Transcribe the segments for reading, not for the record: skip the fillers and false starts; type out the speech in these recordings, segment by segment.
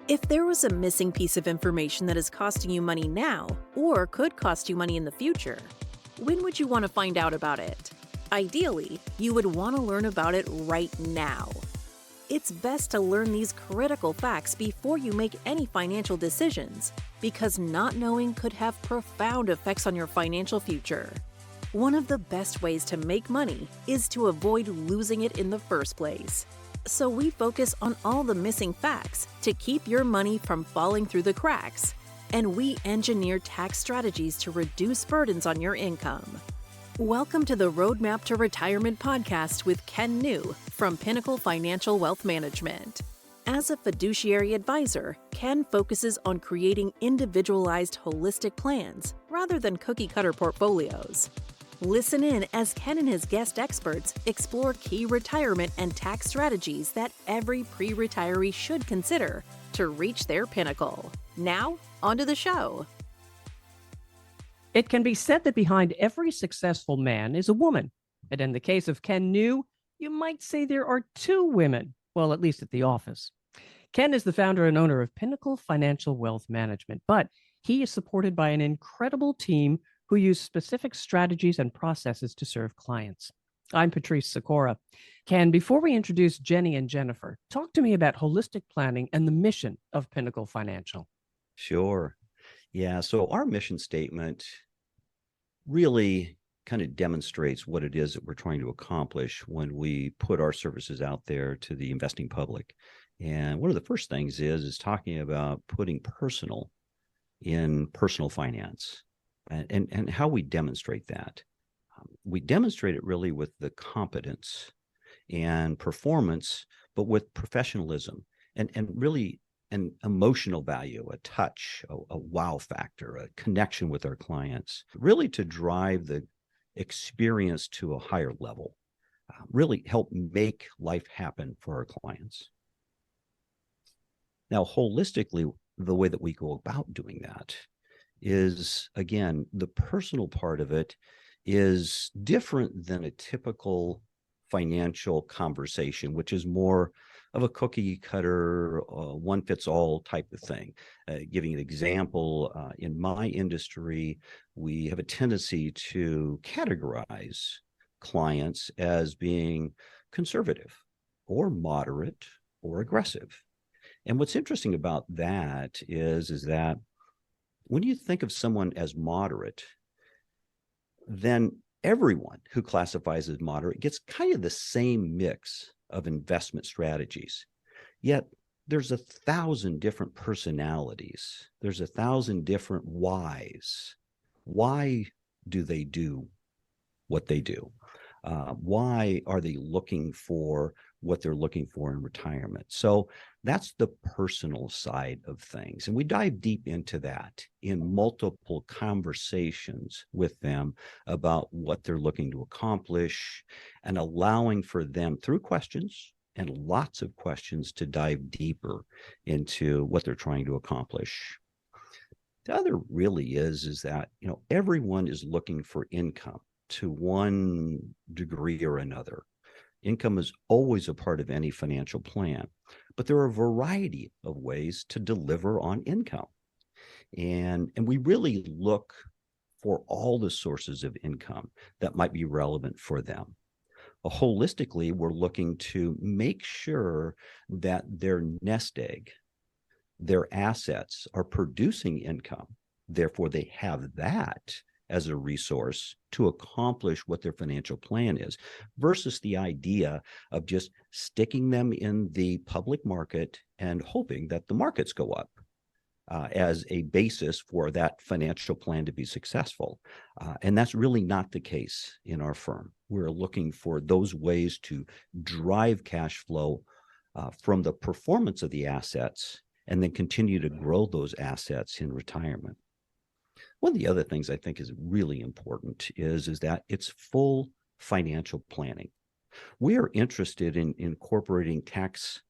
If there was a missing piece of information that is costing you money now or could cost you money in the future, when would you want to find out about it? Ideally, you would want to learn about it right now. It's best to learn these critical facts before you make any financial decisions, because not knowing could have profound effects on your financial future. One of the best ways to make money is to avoid losing it in the first place. So we focus on all the missing facts to keep your money from falling through the cracks, and we engineer tax strategies to reduce burdens on your income. Welcome to the Roadmap to Retirement podcast with Ken New from Pinnacle Financial Wealth Management. As a fiduciary advisor, Ken focuses on creating individualized, holistic plans rather than cookie-cutter portfolios. Listen in as Ken and his guest experts explore key retirement and tax strategies that every pre-retiree should consider to reach their pinnacle. Now, onto the show. It can be said that behind every successful man is a woman. And in the case of Ken New, you might say there are two women, well, at least at the office. Ken is the founder and owner of Pinnacle Financial Wealth Management, but he is supported by an incredible team who use specific strategies and processes to serve clients. I'm Patrice Sikora. Ken, before we introduce Jenny and Jennifer, talk to me about holistic planning and the mission of Pinnacle Financial. Sure. Yeah, so our mission statement really kind of demonstrates what it is that we're trying to accomplish when we put our services out there to the investing public. And one of the first things is talking about putting personal in personal finance. And how we demonstrate that. We demonstrate it really with the competence and performance, but with professionalism and really an emotional value, a touch, a wow factor, a connection with our clients, really to drive the experience to a higher level, really help make life happen for our clients. Now, holistically, the way that we go about doing that is, again, the personal part of it is different than a typical financial conversation, which is more of a cookie cutter, one fits all type of thing. Giving an example, in my industry, we have a tendency to categorize clients as being conservative or moderate or aggressive. And what's interesting about that is that when you think of someone as moderate, then everyone who classifies as moderate gets kind of the same mix of investment strategies. Yet there's 1,000 different personalities. There's 1,000 different whys. Why do they do what they do? Why are they looking for what they're looking for in retirement? So that's the personal side of things. And we dive deep into that in multiple conversations with them about what they're looking to accomplish and allowing for them through questions and lots of questions to dive deeper into what they're trying to accomplish. The other really is that, everyone is looking for income to one degree or another. Income is always a part of any financial plan, but there are a variety of ways to deliver on income. And we really look for all the sources of income that might be relevant for them. Holistically, we're looking to make sure that their nest egg, their assets are producing income. Therefore, they have that as a resource to accomplish what their financial plan is, versus the idea of just sticking them in the public market and hoping that the markets go up as a basis for that financial plan to be successful. And that's really not the case in our firm. We're looking for those ways to drive cash flow from the performance of the assets and then continue to grow those assets in retirement. One of the other things I think is really important is that it's full financial planning. We are interested in incorporating tax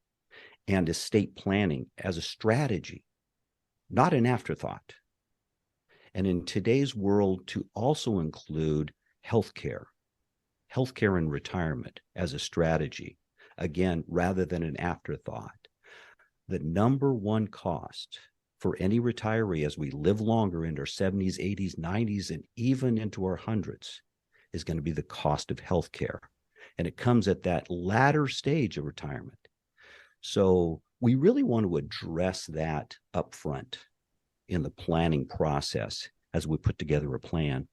and estate planning as a strategy, not an afterthought. And in today's world, to also include healthcare and retirement as a strategy, again, rather than an afterthought. the number one cost for any retiree as we live longer in our 70s, 80s, 90s, and even into our hundreds is going to be the cost of healthcare. And it comes at that latter stage of retirement. So we really want to address that up front in the planning process as we put together a plan.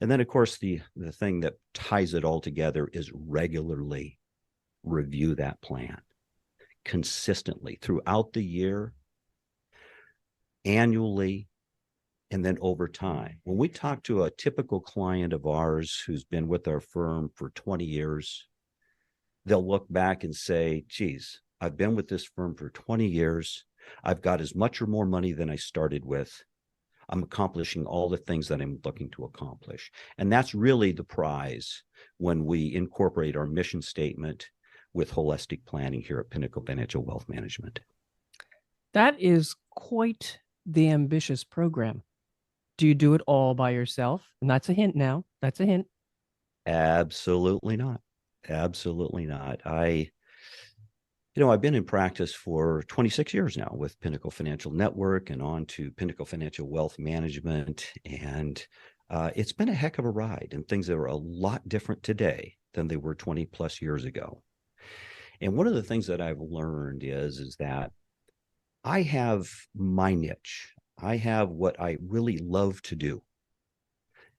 And then, of course, the thing that ties it all together is regularly review that plan consistently throughout the year, annually, and then over time. When we talk to a typical client of ours who's been with our firm for 20 years, they'll look back and say, geez, I've been with this firm for 20 years. I've got as much or more money than I started with. I'm accomplishing all the things that I'm looking to accomplish. And that's really the prize when we incorporate our mission statement with holistic planning here at Pinnacle Financial Wealth Management. That is quite the ambitious program. Do you do it all by yourself? And that's a hint now. That's a hint. Absolutely not. Absolutely not. I've been in practice for 26 years now with Pinnacle Financial Network and on to Pinnacle Financial Wealth Management. And it's been a heck of a ride, and things that are a lot different today than they were 20 plus years ago. And one of the things that I've learned is that I have my niche. I have what I really love to do.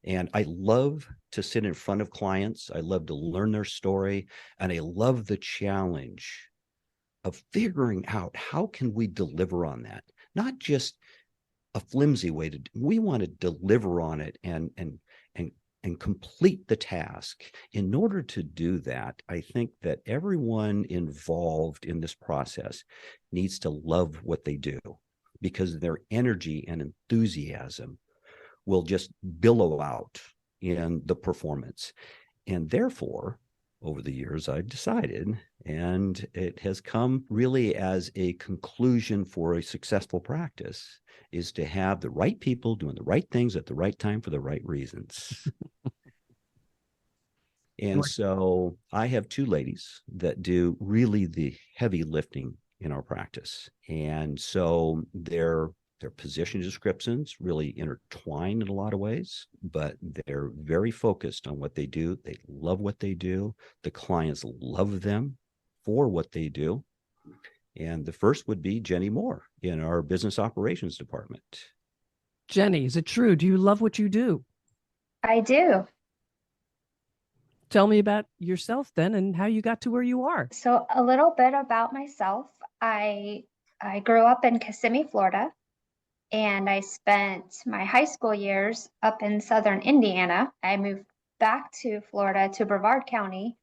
And I love to sit in front of clients. I love to learn their story. And I love the challenge of figuring out how can we deliver on that? Not just a flimsy way we want to deliver on it and complete the task. In order to do that, I think that everyone involved in this process needs to love what they do, because their energy and enthusiasm will just billow out in the performance. And therefore, over the years, I've decided, and it has come really as a conclusion for a successful practice, is to have the right people doing the right things at the right time for the right reasons. And so I have two ladies that do really the heavy lifting in our practice. And so their position descriptions really intertwine in a lot of ways, but they're very focused on what they do. They love what they do. The clients love them for what they do. And the first would be Jenny Moore in our business operations department. Jenny, is it true? Do you love what you do? I do. Tell me about yourself then and how you got to where you are. So a little bit about myself. I grew up in Kissimmee, Florida, and I spent my high school years up in southern Indiana. I moved back to Florida, to Brevard County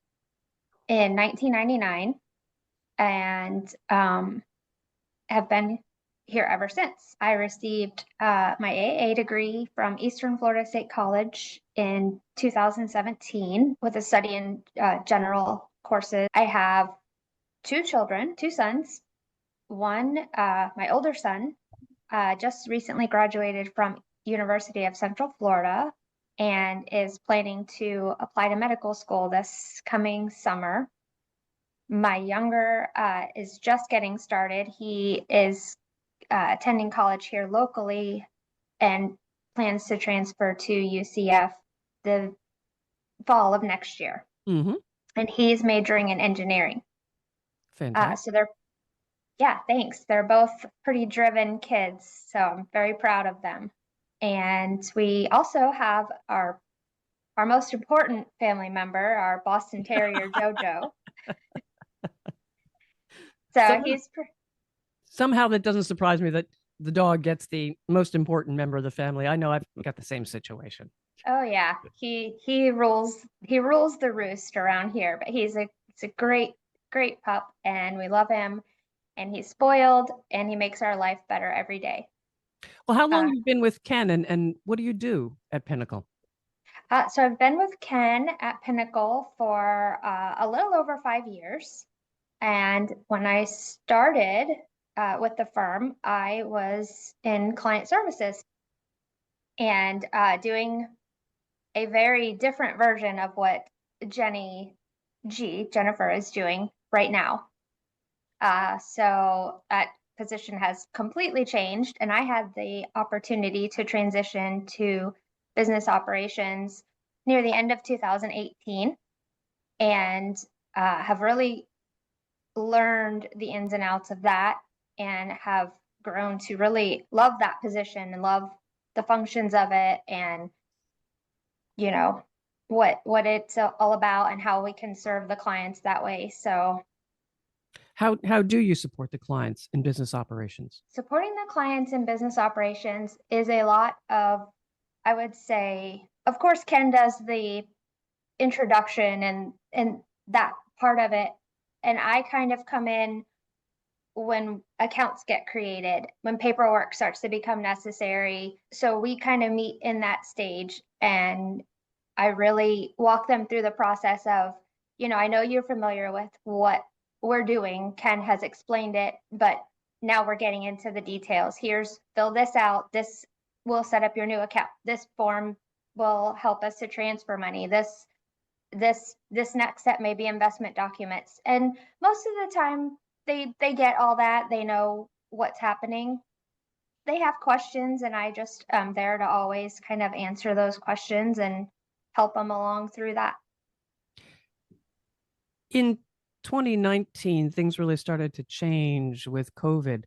in 1999, and have been here ever since. I received my AA degree from Eastern Florida State College in 2017 with a study in general courses. I have two children, two sons. One, my older son, just recently graduated from University of Central Florida and is planning to apply to medical school this coming summer. My younger is just getting started. He is attending college here locally and plans to transfer to UCF the fall of next year. Mm-hmm. And he's majoring in engineering. Fantastic. So thanks. They're both pretty driven kids, so I'm very proud of them. And we also have our most important family member, our Boston Terrier, Jojo. Somehow that doesn't surprise me that the dog gets the most important member of the family. I know I've got the same situation. Oh yeah, he rules the roost around here. But he's a great pup, and we love him. And he's spoiled, and he makes our life better every day. Well, how long have you been with Ken, and what do you do at Pinnacle? So I've been with Ken at Pinnacle for a little over 5 years. And when I started with the firm, I was in client services and doing a very different version of what Jennifer is doing right now. So that position has completely changed, and I had the opportunity to transition to business operations near the end of 2018, and have really learned the ins and outs of that, and have grown to really love that position and love the functions of it, and you know what it's all about and how we can serve the clients that way. So How do you support the clients in business operations? supporting the clients in business operations is a lot of, I would say, of course, Ken does the introduction and that part of it. And I kind of come in when accounts get created, when paperwork starts to become necessary. So we kind of meet in that stage, and I really walk them through the process of, I know you're familiar with what we're doing. Ken has explained it, but now we're getting into the details. Here's, fill this out. This will set up your new account. This form will help us to transfer money. This next step may be investment documents. And most of the time they get all that. They know what's happening. They have questions, and I just am there to always kind of answer those questions and help them along through that. In 2019, things really started to change with COVID.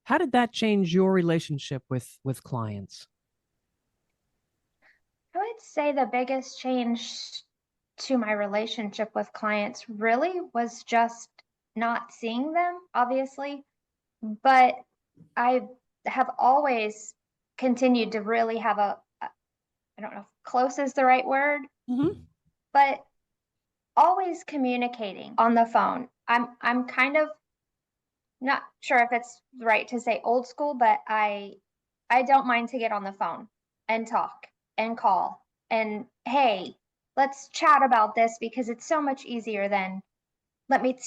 How did that change your relationship with clients? I would say the biggest change to my relationship with clients really was just not seeing them, obviously, but I have always continued to really have I don't know if close is the right word, but always communicating on the phone. I'm kind of not sure if it's right to say old school, but I don't mind to get on the phone and talk and call and, hey, let's chat about this, because it's so much easier than let me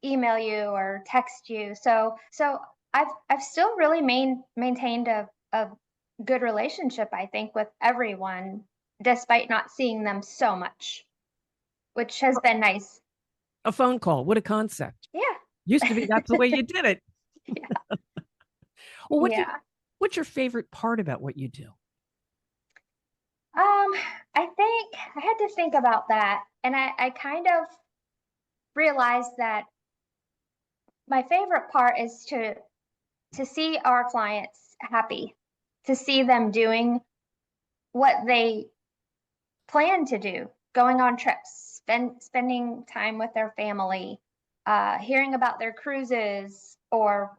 email you or text you. So I've still really maintained a good relationship, I think, with everyone, despite not seeing them so much, which has been nice. A phone call, what a concept. Yeah. Used to be that's the way you did it. Yeah. Well, what's your favorite part about what you do? I think I had to think about that, and I kind of realized that my favorite part is to see our clients happy, to see them doing what they plan to do, going on trips, spending time with their family, hearing about their cruises, or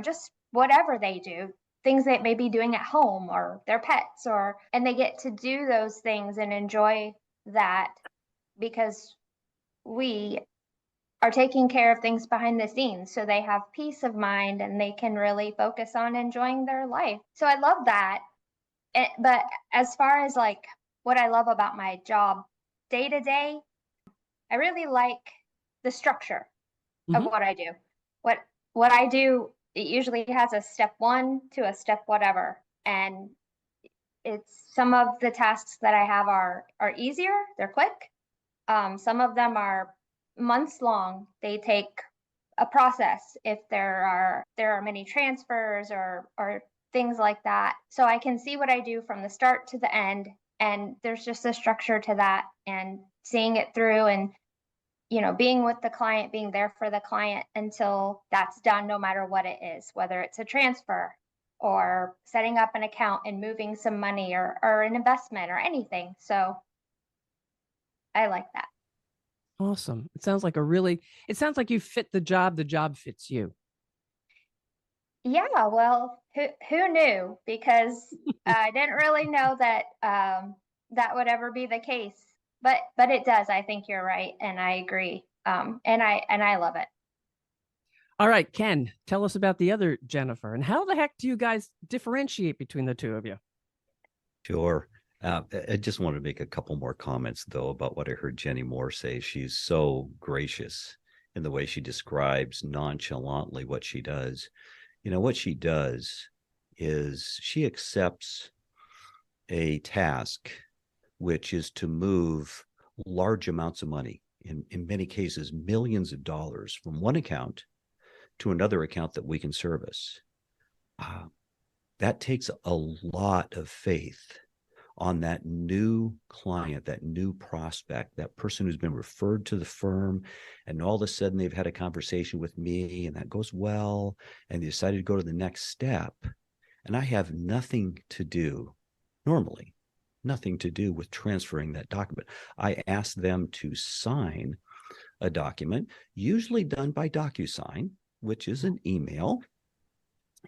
just whatever they do, things they may be doing at home, or their pets, and they get to do those things and enjoy that, because we are taking care of things behind the scenes, so they have peace of mind and they can really focus on enjoying their life. So I love that. But as far as like what I love about my job day to day, I really like the structure of what I do. What I do, it usually has a step one to a step whatever, and it's some of the tasks that I have are easier, they're quick. Some of them are months long. They take a process if there are many transfers or things like that. So I can see what I do from the start to the end, and there's just a structure to that, and seeing it through, and being with the client, being there for the client until that's done, no matter what it is, whether it's a transfer or setting up an account and moving some money or an investment or anything. So I like that. Awesome. It sounds like you fit the job fits you. Yeah, well, who knew? Because I didn't really know that that would ever be the case. But it does. I think you're right, and I agree. And I love it. All right, Ken, tell us about the other Jennifer, and how the heck do you guys differentiate between the two of you? Sure. I just want to make a couple more comments, though, about what I heard Jenny Moore say. She's so gracious in the way she describes nonchalantly what she does. What she does is she accepts a task, which is to move large amounts of money, in many cases, millions of dollars, from one account to another account that we can service. That takes a lot of faith on that new client, that new prospect, that person who's been referred to the firm, and all of a sudden they've had a conversation with me and that goes well, and they decided to go to the next step. And I have nothing to do, normally, nothing to do with transferring that document. I ask them to sign a document, usually done by DocuSign, which is an email.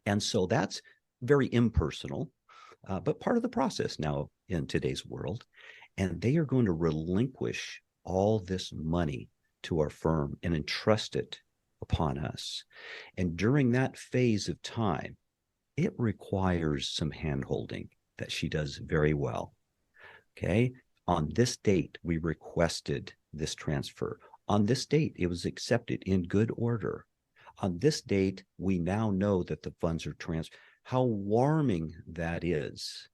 And so that's very impersonal, but part of the process now in today's world. And they are going to relinquish all this money to our firm and entrust it upon us. And during that phase of time, it requires some handholding that she does very well. Okay. On this date, we requested this transfer. On this date, it was accepted in good order. On this date, we now know that the funds are transferred. How warming that is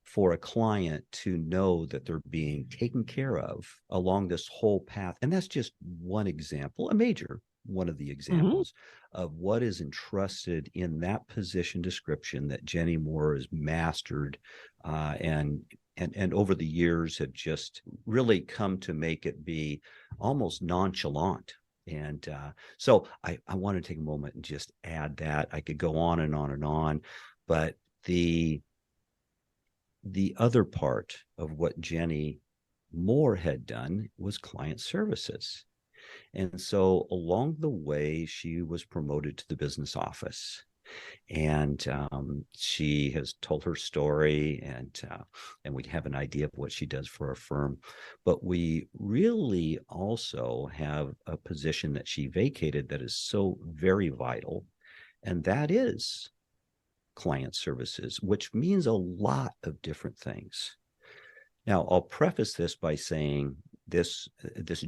for a client to know that they're being taken care of along this whole path. And that's just one example, a major one of the examples of what is entrusted in that position description that Jenny Moore has mastered and over the years have just really come to make it be almost nonchalant. And so I want to take a moment and just add that. I could go on and on and on, but the other part of what Jenny Moore had done was client services. And so along the way, she was promoted to the business office. And she has told her story, and we have an idea of what she does for our firm. But we really also have a position that she vacated that is so very vital, and that is client services, which means a lot of different things. Now, I'll preface this by saying this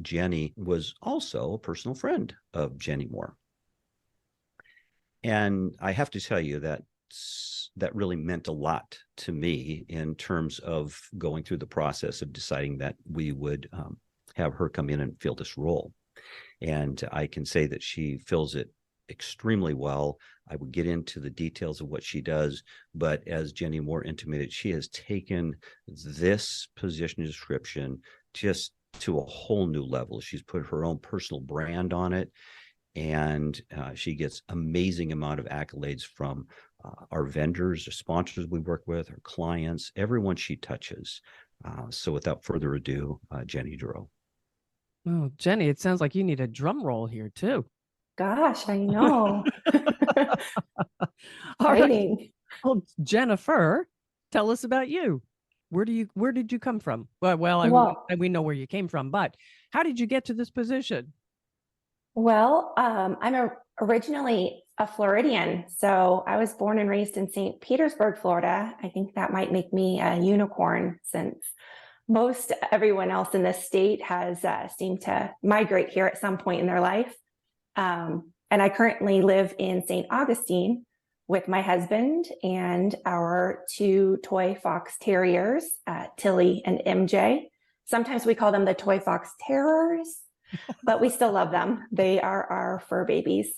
Jenny was also a personal friend of Jenny Moore. And I have to tell you that really meant a lot to me in terms of going through the process of deciding that we would have her come in and fill this role. And I can say that she fills it extremely well. I would get into the details of what she does, but as Jenny Moore intimated, she has taken this position description just to a whole new level. She's put her own personal brand on it. And she gets amazing amount of accolades from our vendors, the sponsors we work with, our clients, everyone she touches. So without further ado, Jenny Gerrow. Oh, Jenny, it sounds like you need a drum roll here too. Gosh, I know. All right. Exciting. Well, Jennifer, tell us about you. Where did you come from? We know where you came from, but how did you get to this position? Well, I'm originally a Floridian. So I was born and raised in St. Petersburg, Florida. I think that might make me a unicorn since most everyone else in this state has seemed to migrate here at some point in their life. And I currently live in St. Augustine with my husband and our 2 toy fox terriers, Tilly and MJ. Sometimes we call them the toy fox terrors, but we still love them. They are our fur babies.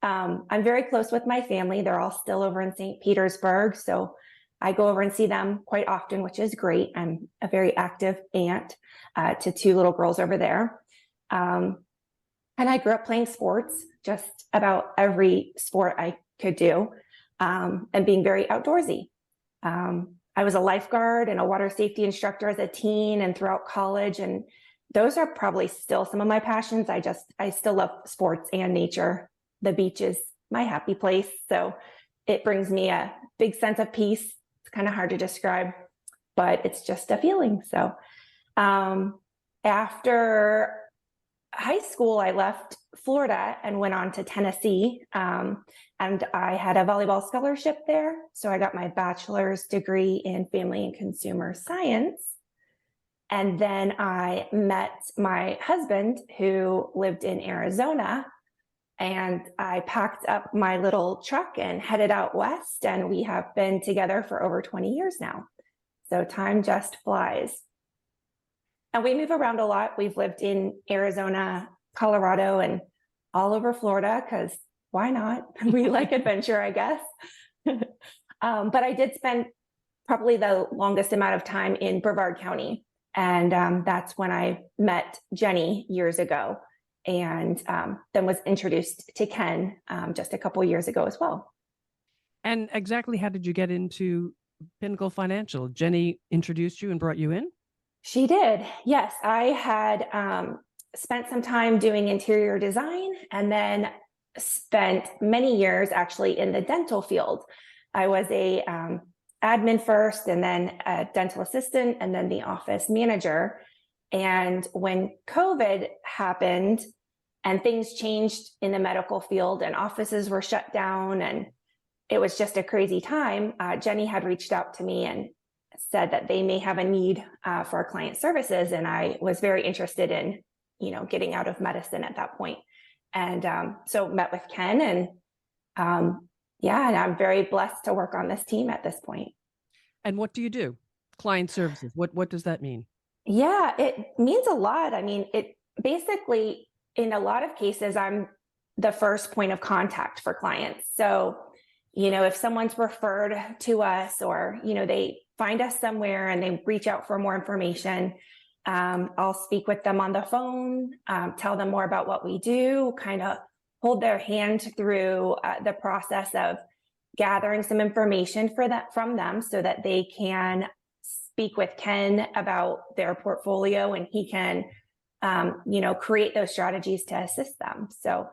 I'm very close with my family. They're all still over in St. Petersburg. So I go over and see them quite often, which is great. I'm a very active aunt to 2 little girls over there. And I grew up playing sports, just about every sport I could do, and being very outdoorsy. I was a lifeguard and a water safety instructor as a teen and throughout college. And those are probably still some of my passions. I still love sports and nature. The beach is my happy place. So it brings me a big sense of peace. It's kind of hard to describe, but it's just a feeling. So after high school, I left Florida and went on to Tennessee. And I had a volleyball scholarship there. So I got my bachelor's degree in family and consumer science. And then I met my husband who lived in Arizona, and I packed up my little truck and headed out west, and we have been together for over 20 years now. So time just flies. And we move around a lot. We've lived in Arizona, Colorado, and all over Florida because why not? We like adventure, I guess. But I did spend probably the longest amount of time in Brevard County. And that's when I met Jenny years ago, and then was introduced to Ken just a couple years ago as well. And exactly how did you get into Pinnacle Financial? Jenny introduced you and brought you in? She did. Yes. I had spent some time doing interior design and then spent many years actually in the dental field. I was a admin first, and then a dental assistant, and then the office manager. And when COVID happened and things changed in the medical field and offices were shut down and it was just a crazy time, Jenny had reached out to me and said that they may have a need for our client services. And I was very interested in, getting out of medicine at that point. And so met with Ken, and and I'm very blessed to work on this team at this point. And what do you do? Client services. What does that mean? Yeah, it means a lot. I mean, it basically, in a lot of cases, I'm the first point of contact for clients. So, if someone's referred to us, or, they find us somewhere and they reach out for more information, I'll speak with them on the phone, tell them more about what we do, kind of hold their hand through the process of gathering some information from them so that they can speak with Ken about their portfolio, and he can, create those strategies to assist them. So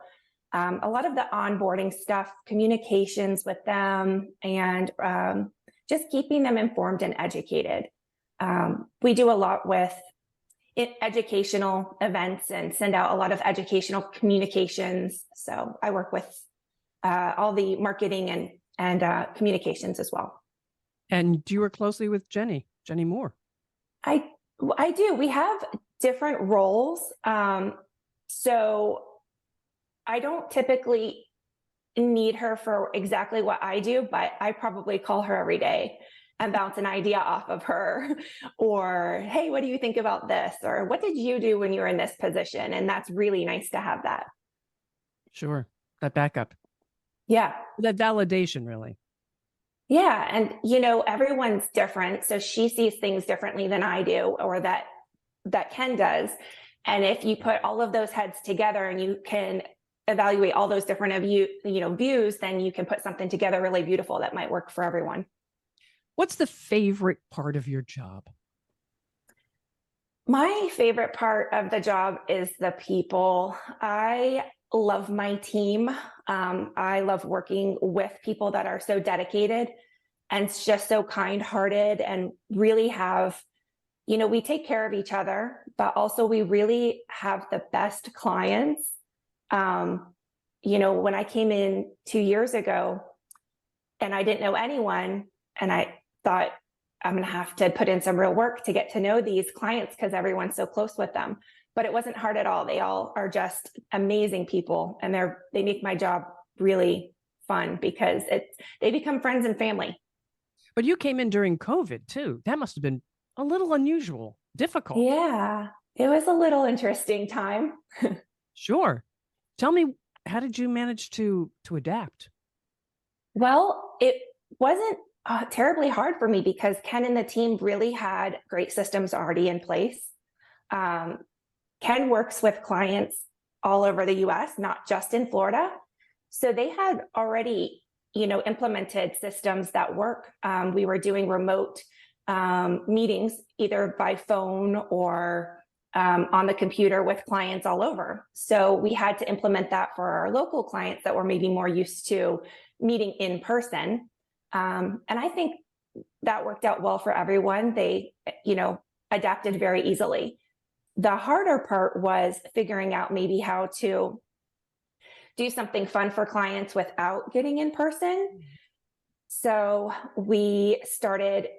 a lot of the onboarding stuff, communications with them, and just keeping them informed and educated. We do a lot with educational events and send out a lot of educational communications. So I work with all the marketing and communications as well. And you work closely with Jenny Moore. I do. We have different roles. So I don't typically need her for exactly what I do, but I probably call her every day and bounce an idea off of her, or, hey, what do you think about this? Or what did you do when you were in this position? And that's really nice to have that. Sure. That backup. Yeah. That validation, really. Yeah. And, everyone's different. So she sees things differently than I do, or that Ken does. And if you put all of those heads together and you can evaluate all those different views, then you can put something together really beautiful that might work for everyone. What's the favorite part of your job? My favorite part of the job is the people. I love my team. I love working with people that are so dedicated and just so kind-hearted, and really have, we take care of each other, but also we really have the best clients. When I came in 2 years ago and I didn't know anyone, and I thought, I'm going to have to put in some real work to get to know these clients because everyone's so close with them. But it wasn't hard at all. They all are just amazing people, and they make my job really fun because they become friends and family. But you came in during COVID too. That must have been a little unusual, difficult. Yeah, it was a little interesting time. Sure. Tell me, how did you manage to adapt? Well, it wasn't terribly hard for me because Ken and the team really had great systems already in place. Ken works with clients all over the US, not just in Florida. So they had already, implemented systems that work. We were doing remote meetings, either by phone or on the computer with clients all over. So we had to implement that for our local clients that were maybe more used to meeting in person. And I think that worked out well for everyone. They, adapted very easily. The harder part was figuring out maybe how to do something fun for clients without getting in person. So we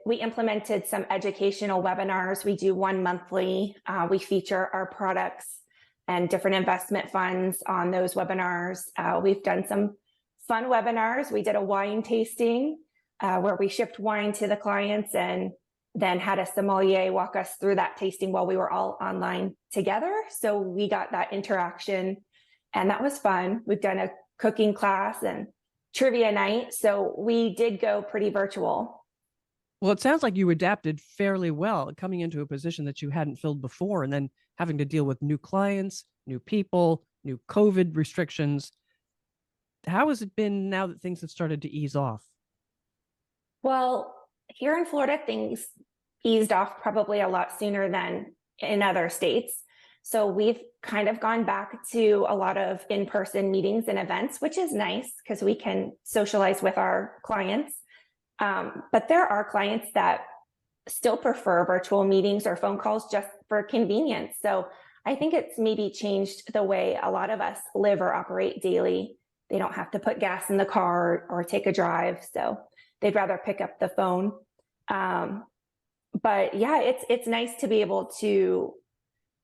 implemented some educational webinars. We do one monthly. We feature our products and different investment funds on those webinars. We've done some fun webinars. We did a wine tasting where we shipped wine to the clients and then had a sommelier walk us through that tasting while we were all online together. So we got that interaction, and that was fun. We've done a cooking class and trivia night. So we did go pretty virtual. Well, it sounds like you adapted fairly well coming into a position that you hadn't filled before and then having to deal with new clients, new people, new COVID restrictions. How has it been now that things have started to ease off? Well, here in Florida, things eased off probably a lot sooner than in other states. So we've kind of gone back to a lot of in-person meetings and events, which is nice because we can socialize with our clients. But there are clients that still prefer virtual meetings or phone calls just for convenience. So I think it's maybe changed the way a lot of us live or operate daily. They don't have to put gas in the car or take a drive. So they'd rather pick up the phone. But yeah, it's nice to be able to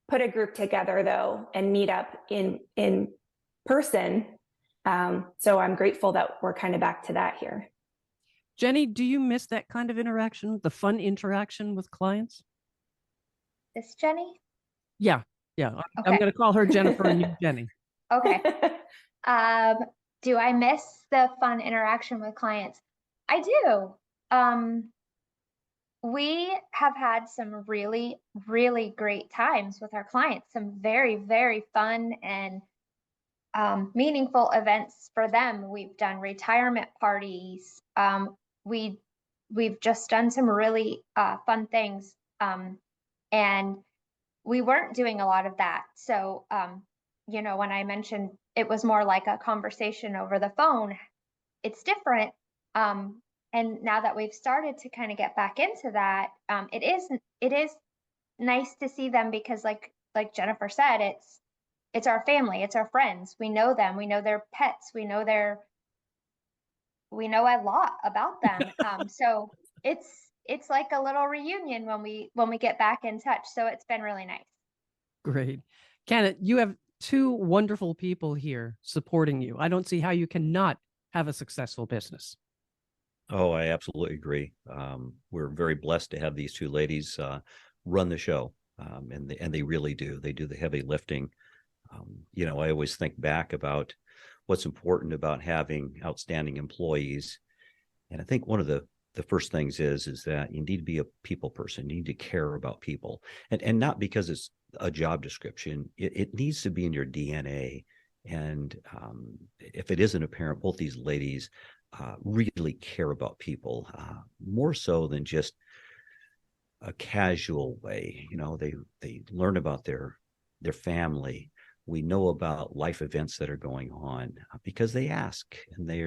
put a group together though and meet up in person. So I'm grateful that we're kind of back to that here. Jenny, do you miss that kind of interaction, the fun interaction with clients? This Jenny? Yeah. Okay. I'm going to call her Jennifer and you Jenny. Okay. Do I miss the fun interaction with clients? I do. We have had some really, really great times with our clients, some very, very fun and meaningful events for them. We've done retirement parties. We've just done some really fun things. And we weren't doing a lot of that. So, when I mentioned it was more like a conversation over the phone, it's different. And now that we've started to kind of get back into that, it is nice to see them because like Jennifer said, it's our family, it's our friends. We know them, we know their pets, we know a lot about them. So it's like a little reunion when we get back in touch. So it's been really nice. Great. Kenneth, you have two wonderful people here supporting you. I don't see how you cannot have a successful business. Oh, I absolutely agree. We're very blessed to have these two ladies run the show, and they really do. They do the heavy lifting. I always think back about what's important about having outstanding employees, and I think one of the first things is that you need to be a people person. You need to care about people, and not because it's a job description. It needs to be in your DNA. And if it isn't apparent, both these ladies really care about people more so than just a casual way. They learn about their family. We know about life events that are going on because they ask, and they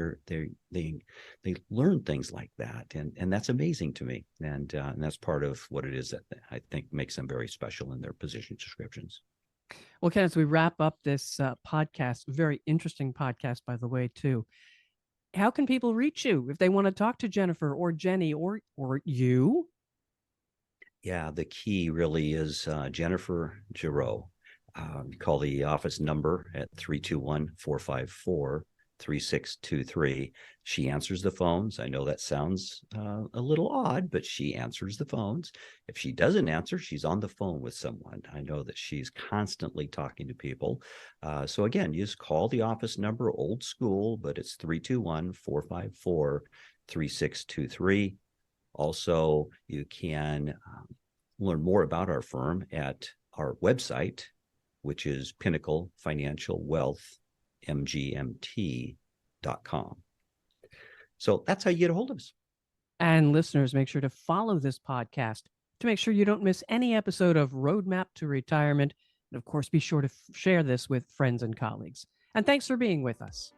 learn things like that, and that's amazing to me. And that's part of what it is that I think makes them very special in their position descriptions. Well, Ken, as we wrap up this podcast, very interesting podcast, by the way, too. How can people reach you if they want to talk to Jennifer or Jenny or you? Yeah, the key really is Jennifer Gerrow. Call the office number at 321-454-3623. She answers the phones. I know that sounds a little odd, but she answers the phones. If she doesn't answer, she's on the phone with someone. I know that she's constantly talking to people. So again, you just call the office number, old school, but it's 321-454-3623. Also, you can learn more about our firm at our website, which is Pinnacle Financial Wealth MGMT.com. So that's how you get a hold of us. And listeners, make sure to follow this podcast to make sure you don't miss any episode of Roadmap to Retirement. And of course, be sure to share this with friends and colleagues. And thanks for being with us.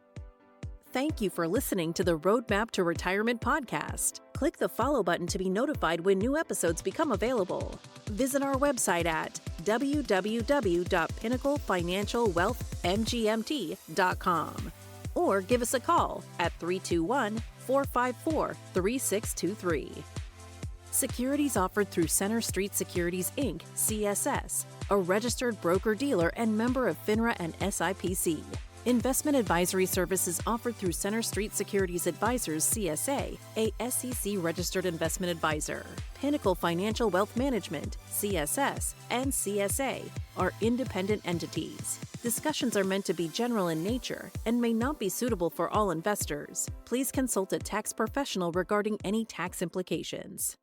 Thank you for listening to the Roadmap to Retirement podcast. Click the follow button to be notified when new episodes become available. Visit our website at www.pinnaclefinancialwealthmgmt.com or give us a call at 321-454-3623. Securities offered through Center Street Securities, Inc., CSS, a registered broker-dealer and member of FINRA and SIPC. Investment advisory services offered through Center Street Securities Advisors, CSA, a SEC-registered investment advisor. Pinnacle Financial Wealth Management, CSS, and CSA are independent entities. Discussions are meant to be general in nature and may not be suitable for all investors. Please consult a tax professional regarding any tax implications.